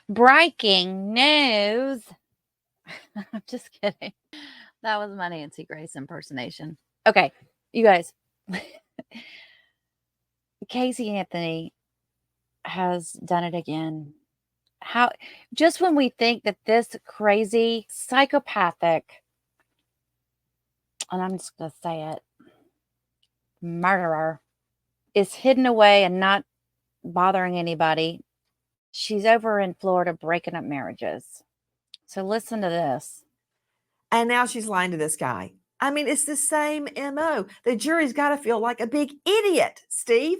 Breaking news. I'm just kidding. That was my Nancy Grace impersonation. Okay, you guys. Casey Anthony has done it again. How just when we think that this crazy psychopathic, and I'm just going to say it, murderer is hidden away and not bothering anybody, she's over in Florida breaking up marriages. So listen to this. And now she's lying to this guy. I mean, it's the same MO. The jury's got to feel like a big idiot, Steve.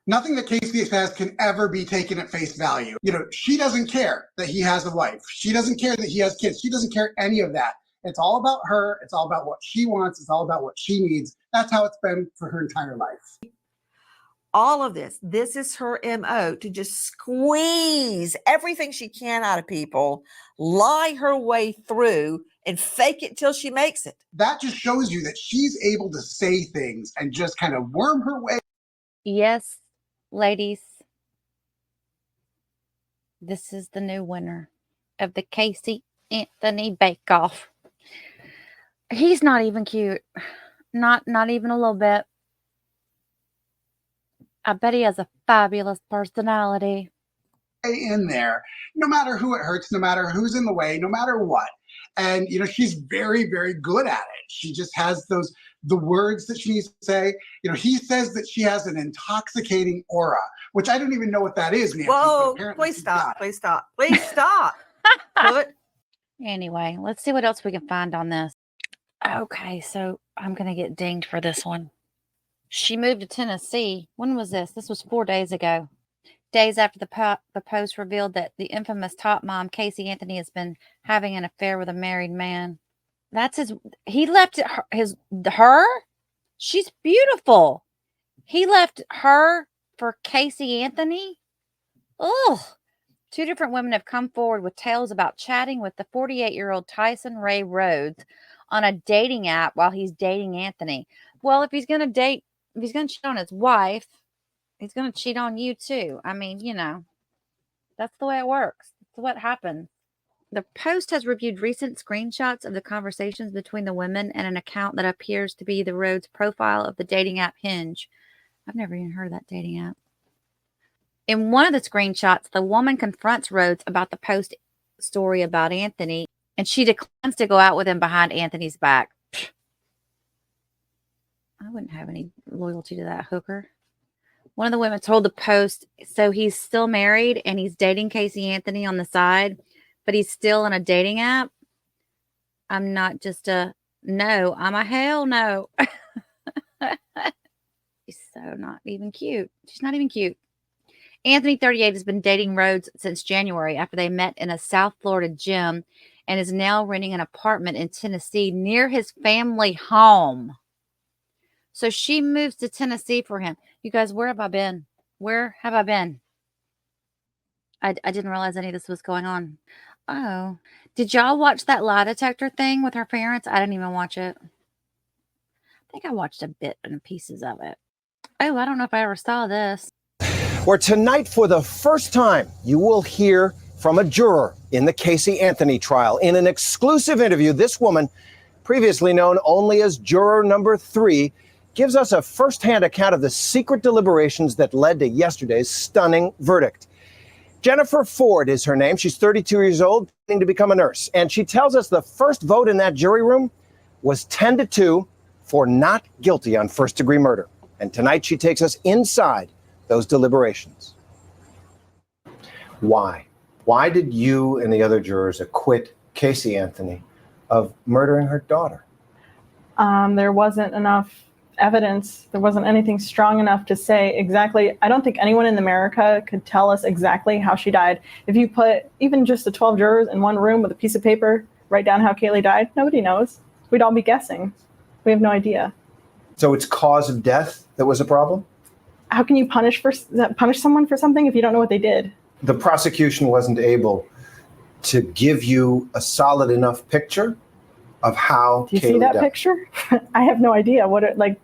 Nothing that Casey says can ever be taken at face value. She doesn't care that he has a wife. She doesn't care that he has kids. She doesn't care any of that. It's all about her. It's all about what she wants. It's all about what she needs. That's how it's been for her entire life. All of this is her MO, to just squeeze everything she can out of people, lie her way through, and fake it till she makes it. That just shows you that she's able to say things and just kind of worm her way. Yes, ladies, this is the new winner of the Casey Anthony Bake Off. He's not even cute. Not even a little bit. I bet he has a fabulous personality. In there, no matter who it hurts, no matter who's in the way, no matter what. And, she's very, very good at it. She just has the words that she needs to say. He says that she has an intoxicating aura, which I don't even know what that is, Nancy. Whoa, please stop. Anyway, let's see what else we can find on this. Okay, so I'm going to get dinged for this one. She moved to Tennessee. When was this? This was 4 days ago. Days after the post revealed that the infamous top mom, Casey Anthony, has been having an affair with a married man. He left her? She's beautiful. He left her for Casey Anthony? Ugh. 2 different women have come forward with tales about chatting with the 48-year-old Tyson Ray Rhodes on a dating app while he's dating Anthony. Well, if he's going to cheat on his wife, he's going to cheat on you too. I mean, that's the way it works. That's what happens. The Post has reviewed recent screenshots of the conversations between the women and an account that appears to be the Rhodes profile of the dating app Hinge. I've never even heard of that dating app. In one of the screenshots, the woman confronts Rhodes about the Post story about Anthony, and she declines to go out with him behind Anthony's back. I wouldn't have any loyalty to that hooker. One of the women told the Post, so he's still married and he's dating Casey Anthony on the side, but he's still in a dating app. I'm not just a no, I'm a hell no. She's so not even cute. She's not even cute. Anthony, 38, has been dating Rhodes since January after they met in a South Florida gym and is now renting an apartment in Tennessee near his family home. So she moves to Tennessee for him. You guys, where have I been? Where have I been? I didn't realize any of this was going on. Oh, did y'all watch that lie detector thing with her parents? I didn't even watch it. I think I watched a bit and pieces of it. Oh, I don't know if I ever saw this. Where tonight, for the first time, you will hear from a juror in the Casey Anthony trial. In an exclusive interview, this woman, previously known only as juror number 3, gives us a firsthand account of the secret deliberations that led to yesterday's stunning verdict. Jennifer Ford is her name. She's 32 years old, planning to become a nurse. And she tells us the first vote in that jury room was 10-2 for not guilty on first-degree murder. And tonight she takes us inside those deliberations. Why? Why did you and the other jurors acquit Casey Anthony of murdering her daughter? There wasn't enough evidence. There wasn't anything strong enough to say exactly. I don't think anyone in America could tell us exactly how she died. If you put even just the 12 jurors in one room with a piece of paper, write down how Caylee died, nobody knows. We'd all be guessing. We have no idea. So it's cause of death that was a problem? How can you punish someone for something if you don't know what they did? The prosecution wasn't able to give you a solid enough picture of how Do you Caylee see that died. picture? I have no idea what it like.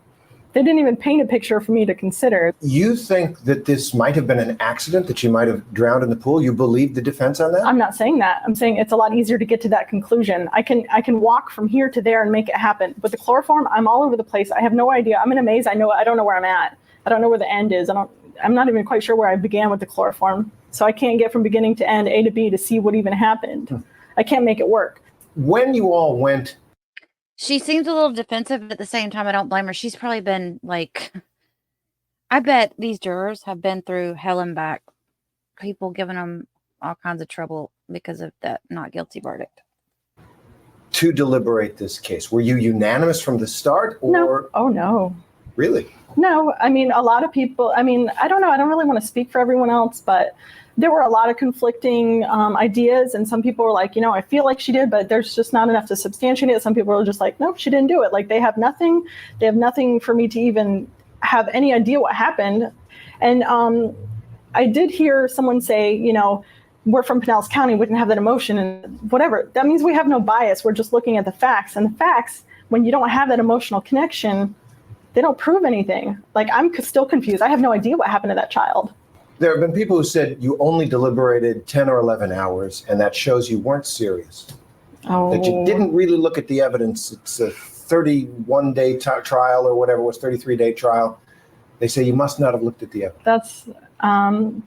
They didn't even paint a picture for me to consider. You think that this might have been an accident, that she might have drowned in the pool? You believe the defense on that? I'm not saying that. I'm saying it's a lot easier to get to that conclusion. I can walk from here to there and make it happen. But the chloroform, I'm all over the place. I have no idea. I'm in a maze. I don't know where I'm at. I don't know where the end is. I'm not even quite sure where I began with the chloroform. So I can't get from beginning to end, A to B, to see what even happened. I can't make it work. When you all went... She seems a little defensive, but at the same time, I don't blame her. She's probably been like, I bet these jurors have been through hell and back. People giving them all kinds of trouble because of that not guilty verdict. To deliberate this case, were you unanimous from the start? Or... No. Oh, no. Really? No. I mean, a lot of people, I don't know. I don't really want to speak for everyone else, but there were a lot of conflicting ideas. And some people were like, I feel like she did, but there's just not enough to substantiate it. Some people were just like, no, she didn't do it. Like they have nothing for me to even have any idea what happened. And I did hear someone say, we're from Pinellas County, we didn't have that emotion and whatever. That means we have no bias. We're just looking at the facts. And the facts, when you don't have that emotional connection, they don't prove anything. Like I'm still confused. I have no idea what happened to that child. There have been people who said you only deliberated 10 or 11 hours, and that shows you weren't serious. Oh. That you didn't really look at the evidence. It's a 31-day trial or whatever it was, 33-day trial. They say you must not have looked at the evidence.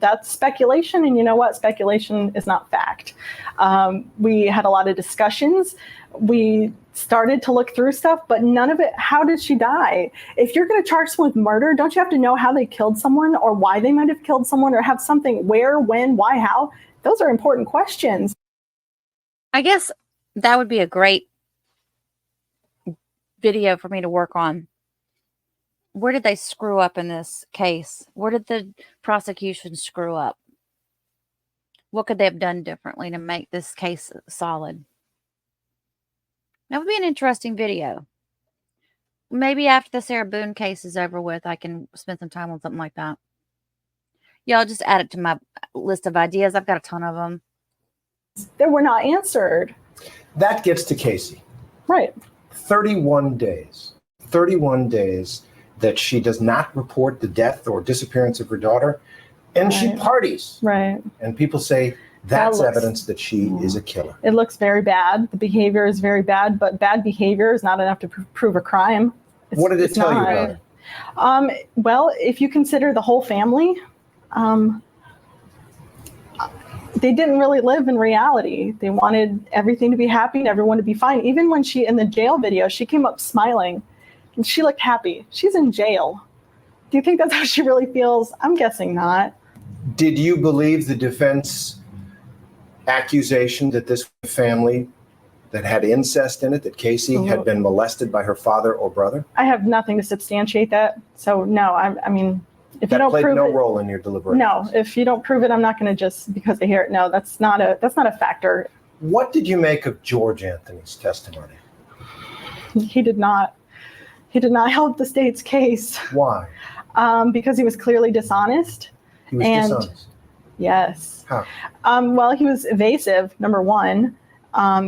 That's speculation, and you know what? Speculation is not fact. We had a lot of discussions. We started to look through stuff, but none of it. How did she die? If you're going to charge someone with murder, don't you have to know how they killed someone or why they might have killed someone or have something where, when, why, how? Those are important questions. I guess that would be a great video for me to work on. Where did they screw up in this case? Where did the prosecution screw up? What could they have done differently to make this case solid? That would be an interesting video. Maybe after the Sarah Boone case is over with, I can spend some time on something like that. Y'all just add it to my list of ideas. I've got a ton of them. That were not answered. That gets to Caylee. Right. 31 days. 31 days that she does not report the death or disappearance of her daughter, and right. She parties. Right. And people say that's evidence that she is a killer. It looks very bad. The behavior is very bad, but bad behavior is not enough to prove a crime. What did it tell you about it? Well, if you consider the whole family, they didn't really live in reality. They wanted everything to be happy and everyone to be fine. Even when she, in the jail video, she came up smiling and she looked happy. She's in jail. Do you think that's how she really feels? I'm guessing not. Did you believe the defense accusation that this family that had incest in it, that Caylee had been molested by her father or brother? I have nothing to substantiate that. So no, I mean, if that you don't played prove no it, role in your deliberations. No, if you don't prove it, I'm not going to just because I hear it. No, that's not a factor. What did you make of George Anthony's testimony? He did not help the state's case. Why? Because he was clearly dishonest. He was dishonest. Yes. How? Well, he was evasive, number one.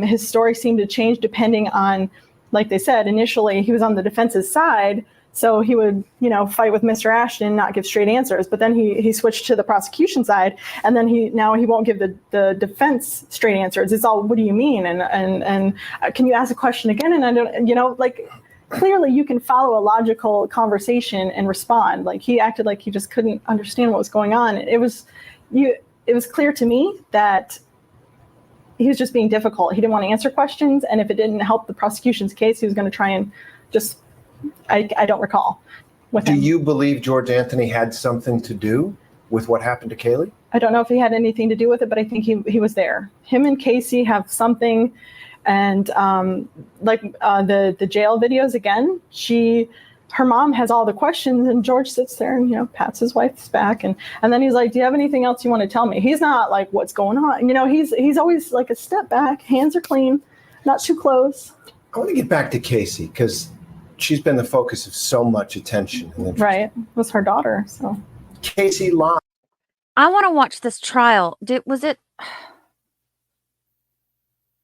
His story seemed to change depending on, like they said, initially he was on the defense's side. So he would, fight with Mr. Ashton and not give straight answers. But then he switched to the prosecution side, and then he won't give the defense straight answers. It's all, what do you mean? And can you ask a question again? And I don't, clearly you can follow a logical conversation and respond. Like he acted like he just couldn't understand what was going on. It was clear to me that he was just being difficult. He didn't want to answer questions, and if it didn't help the prosecution's case, he was going to try and just. I don't recall. With him. Do you believe George Anthony had something to do with what happened to Caylee? I don't know if he had anything to do with it, but I think he was there. Him and Caylee have something, and the jail videos again. Her mom has all the questions, and George sits there and pats his wife's back, and then he's like, "Do you have anything else you want to tell me?" He's not like, "What's going on?" He's always like a step back, hands are clean, not too close. I want to get back to Caylee because she's been the focus of so much attention and interest. Right, it was her daughter. So Caylee lied. I want to watch this trial. Was it?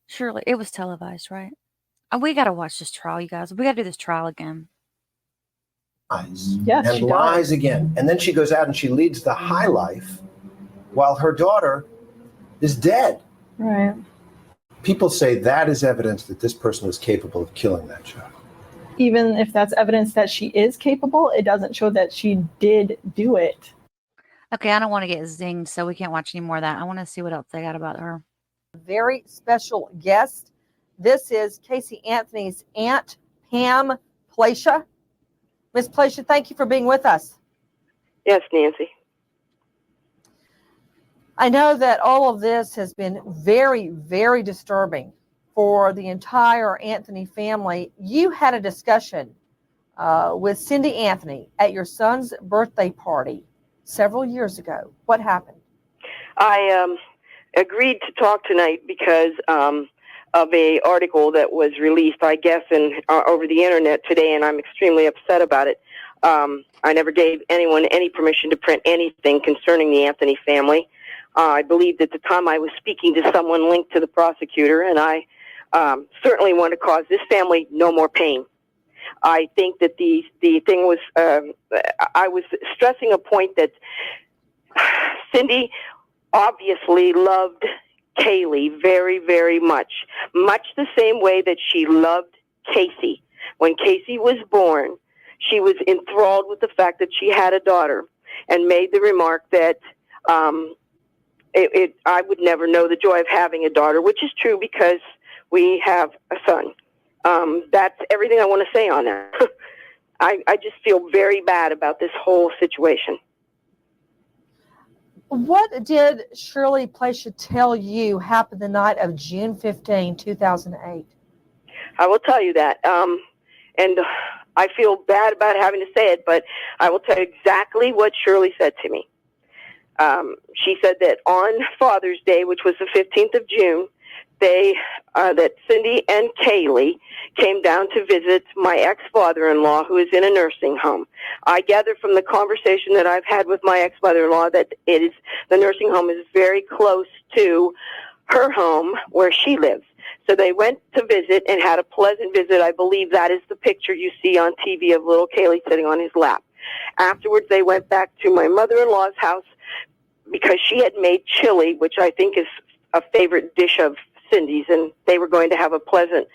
Surely it was televised, right? We got to watch this trial, you guys. We got to do this trial again. Yes, and she lies does. again. And then she goes out and she leads the high life while her daughter is dead. Right. People say that is evidence that this person was capable of killing that child. Even if that's evidence that she is capable, it doesn't show that she did do it. Okay, I don't want to get zinged, so we can't watch any more of that. I want to see what else they got about her. Very special guest. This is Casey Anthony's aunt, Pam Placia. Miss Placia, thank you for being with us. Yes, Nancy. I know that all of this has been very, very disturbing for the entire Anthony family. You had a discussion with Cindy Anthony at your son's birthday party several years ago. What happened? I agreed to talk tonight because of a article that was released, I guess, over the internet today, and I'm extremely upset about it. I never gave anyone any permission to print anything concerning the Anthony family. I believed at the time I was speaking to someone linked to the prosecutor, and I certainly want to cause this family no more pain. I think that the thing was, I was stressing a point that Cindy obviously loved Caylee very, very much the same way that she loved Casey. When Casey was born, she was enthralled with the fact that she had a daughter and made the remark that I would never know the joy of having a daughter, which is true because we have a son. That's everything I want to say on that. I just feel very bad about this whole situation. What did Shirley Placia tell you happened the night of June 15, 2008? I will tell you that. And I feel bad about having to say it, but I will tell you exactly what Shirley said to me. She said that on Father's Day, which was the 15th of June, that Cindy and Caylee came down to visit my ex-father-in-law, who is in a nursing home. I gather from the conversation that I've had with my ex-mother-in-law that the nursing home is very close to her home where she lives. So they went to visit and had a pleasant visit. I believe that is the picture you see on TV of little Caylee sitting on his lap. Afterwards, they went back to my mother-in-law's house because she had made chili, which I think is a favorite dish of Cindy's, and they were going to have a pleasant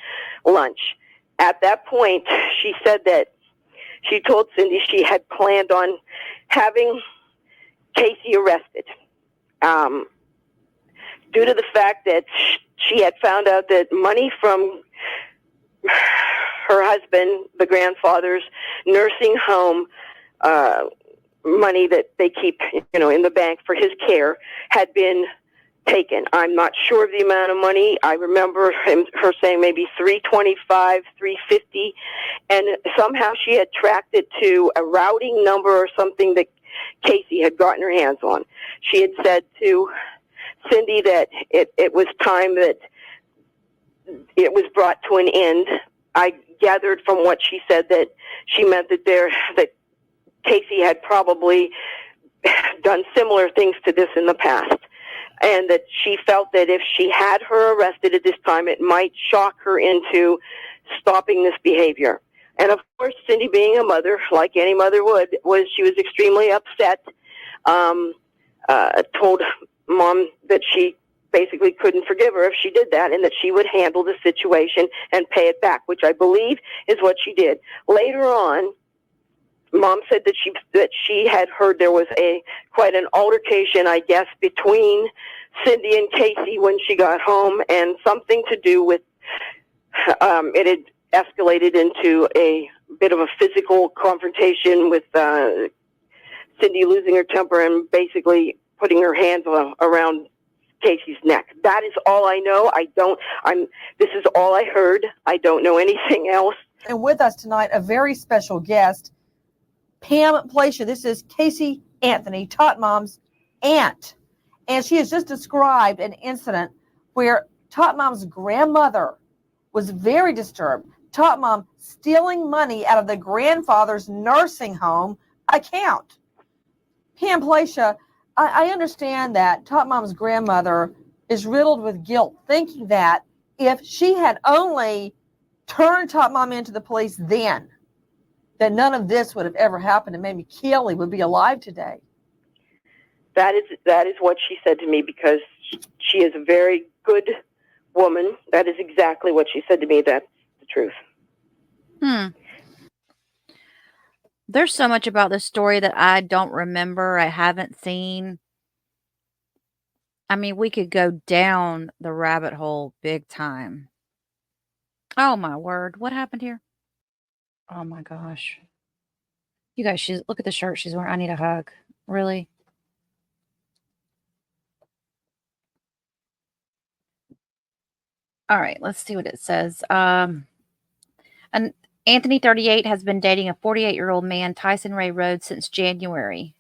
lunch. At that point, she said that she told Cindy she had planned on having Casey arrested due to the fact that she had found out that money from her husband, the grandfather's nursing home, money that they keep, in the bank for his care, had been taken. I'm not sure of the amount of money. I remember her saying maybe $325, $350, and somehow she had tracked it to a routing number or something that Casey had gotten her hands on. She had said to Cindy that it was time that it was brought to an end. I gathered from what she said that she meant that Casey had probably done similar things to this in the past, and that she felt that if she had her arrested at this time, it might shock her into stopping this behavior. And of course, Cindy, being a mother, like any mother would, she was extremely upset, told Mom that she basically couldn't forgive her if she did that, and that she would handle the situation and pay it back, which I believe is what she did. Later on, Mom said that she had heard there was quite an altercation, I guess, between Cindy and Casey when she got home, and something to do with it had escalated into a bit of a physical confrontation with Cindy losing her temper and basically putting her hands around Casey's neck. That is all I know. This is all I heard. I don't know anything else. And with us tonight, a very special guest, Pam Placia. This is Casey Anthony, Tot Mom's aunt. And she has just described an incident where Tot Mom's grandmother was very disturbed. Tot Mom stealing money out of the grandfather's nursing home account. Pam Placia, I understand that Tot Mom's grandmother is riddled with guilt, thinking that if she had only turned Tot Mom into the police then, that none of this would have ever happened and maybe Caylee would be alive today. That is what she said to me, because she is a very good woman. That is exactly what she said to me. That's the truth. There's so much about this story that I don't remember, I haven't seen. I mean, we could go down the rabbit hole big time. Oh my word. What happened here? Oh my gosh. You guys, look at the shirt she's wearing. I need a hug. Really? All right, let's see what it says. And Anthony, 38, has been dating a 48-year-old man, Tyson Ray Rhodes, since January.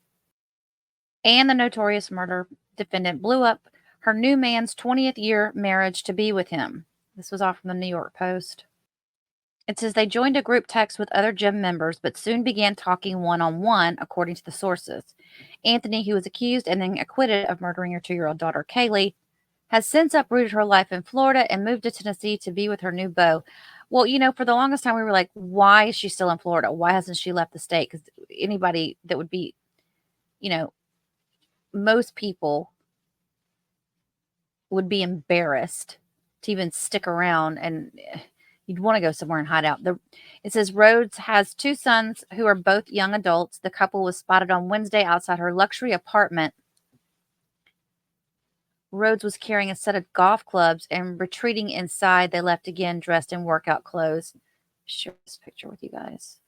And the notorious murder defendant blew up her new man's 20th year marriage to be with him. This was all from the New York Post. It says they joined a group text with other gym members, but soon began talking one-on-one, according to the sources. Anthony, who was accused and then acquitted of murdering her 2-year-old daughter, Caylee, has since uprooted her life in Florida and moved to Tennessee to be with her new beau. Well, for the longest time, we were like, why is she still in Florida? Why hasn't she left the state? Because anybody that would be, most people would be embarrassed to even stick around, and you'd want to go somewhere and hide out. It says Rhodes has 2 sons who are both young adults. The couple was spotted on Wednesday outside her luxury apartment. Rhodes was carrying a set of golf clubs, and retreating inside, they left again dressed in workout clothes. Share this picture with you guys.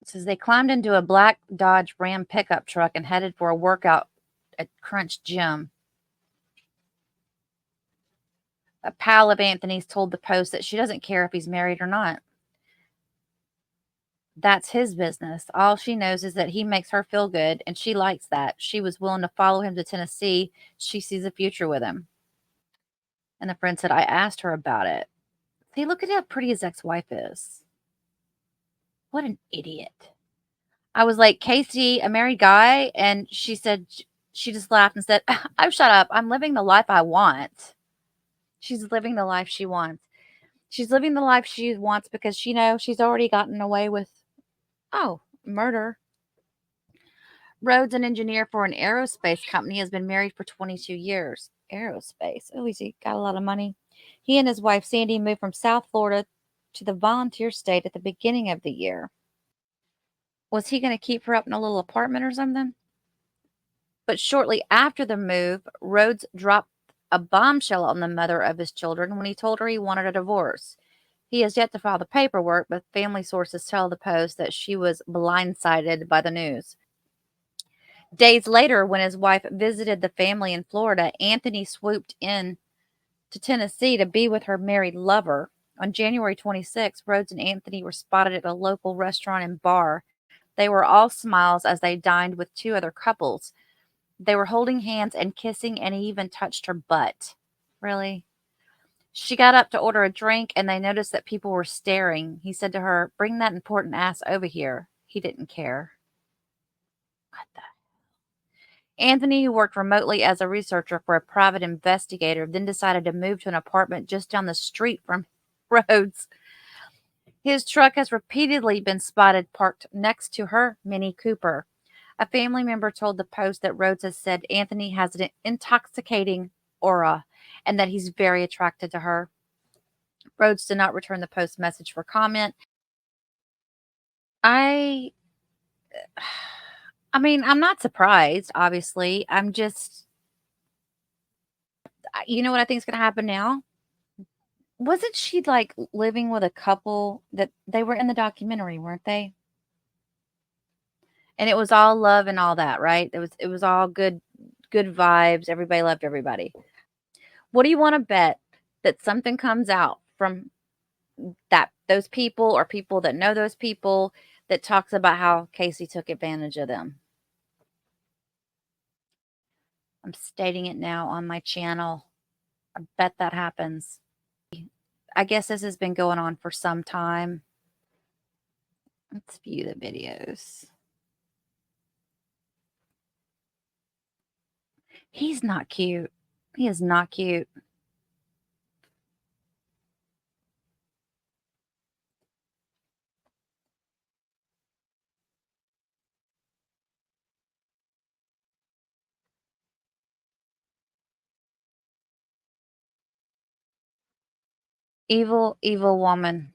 It says they climbed into a black Dodge Ram pickup truck and headed for a workout at Crunch Gym. A pal of Anthony's told the Post that she doesn't care if he's married or not. That's his business. All she knows is that he makes her feel good, and she likes that. She was willing to follow him to Tennessee. She sees a future with him. And the friend said, I asked her about it. See, look at how pretty his ex-wife is. What an idiot. I was like, Casey, a married guy? And she said, she just laughed and said, oh, shut up. I'm living the life I want. She's living the life she wants. She's living the life she wants because she knows she's already gotten away with, murder. Rhodes, an engineer for an aerospace company, has been married for 22 years. Aerospace. Oh, he's got a lot of money. He and his wife, Sandy, moved from South Florida to the volunteer state at the beginning of the year. Was he going to keep her up in a little apartment or something? But shortly after the move, Rhodes dropped a bombshell on the mother of his children when he told her he wanted a divorce. He has yet to file the paperwork, but family sources tell the Post that she was blindsided by the news. Days later, when his wife visited the family in Florida, Anthony swooped in to Tennessee to be with her married lover. On January 26, Rhodes and Anthony were spotted at a local restaurant and bar. They were all smiles as they dined with 2 other couples. They were holding hands and kissing, and he even touched her butt. Really? She got up to order a drink, and they noticed that people were staring. He said to her, bring that important ass over here. He didn't care. What the? Anthony, who worked remotely as a researcher for a private investigator, then decided to move to an apartment just down the street from Rhodes. His truck has repeatedly been spotted parked next to her Mini Cooper. A family member told the Post that Rhodes has said Anthony has an intoxicating aura and that he's very attracted to her. Rhodes did not return the Post message for comment. I mean, I'm not surprised, obviously. I'm just, you know what I think is going to happen now? Wasn't she like living with a couple that they were in the documentary, weren't they? And it was all love and all that, right? It was all good vibes. Everybody loved everybody. What do you want to bet that something comes out from those people or people that know those people that talks about how Casey took advantage of them? I'm stating it now on my channel. I bet that happens. I guess this has been going on for some time. Let's view the videos. He's not cute. He is not cute. Evil, evil woman.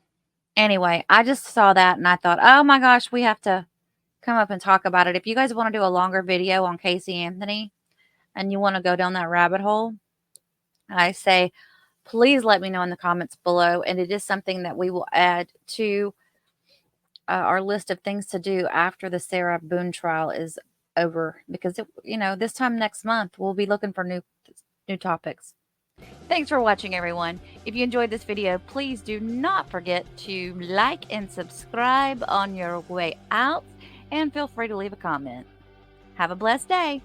Anyway, I just saw that and I thought, oh my gosh, we have to come up and talk about it. If you guys want to do a longer video on Caylee Anthony and you want to go down that rabbit hole, I say, please let me know in the comments below. And it is something that we will add to our list of things to do after the Sarah Boone trial is over. Because, this time next month, we'll be looking for new topics. Thanks for watching, everyone. If you enjoyed this video, please do not forget to like and subscribe on your way out. And feel free to leave a comment. Have a blessed day.